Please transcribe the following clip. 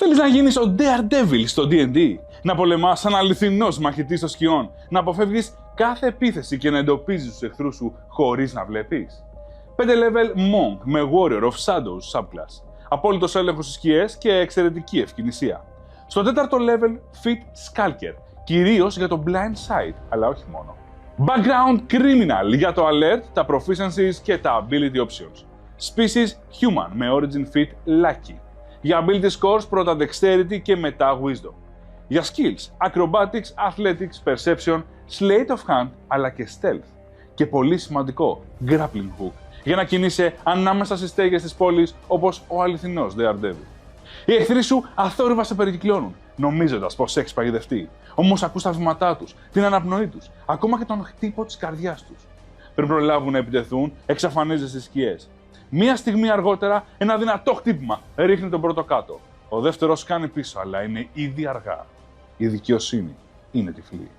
Θέλεις να γίνεις ο Daredevil στο D&D, να πολεμάς σαν αληθινός μαχητής των σκιών, να αποφεύγεις κάθε επίθεση και να εντοπίζεις τους εχθρούς σου χωρίς να βλέπεις. 5 level Monk με Warrior of Shadows subclass, απόλυτος έλεγχος στις σκιές και εξαιρετική ευκαινησία. Στο 4ο level Fit Skulker, κυρίως για το Blind Sight, αλλά όχι μόνο. Background Criminal για το Alert, τα Proficiencies και τα Ability Options. Species Human με Origin Fit Lucky. Για Ability Scores πρώτα Dexterity και μετά Wisdom. Για Skills Acrobatics, Athletics, Perception, Sleight of Hand αλλά και Stealth. Και πολύ σημαντικό Grappling Hook, για να κινείσαι ανάμεσα στις στέγες της πόλης όπως ο αληθινός Daredevil. Οι εχθροί σου αθόρυβα σε περικυκλώνουν, νομίζοντας πως έχεις παγιδευτεί. Όμως ακούς τα βήματά τους, την αναπνοή τους, ακόμα και τον χτύπο της καρδιάς τους. Πριν προλάβουν να επιτεθούν, εξαφανίζεσαι στις σκιές. Μία στιγμή αργότερα, ένα δυνατό χτύπημα ρίχνει τον πρώτο κάτω. Ο δεύτερος κάνει πίσω, αλλά είναι ήδη αργά. Η δικαιοσύνη είναι τυφλή.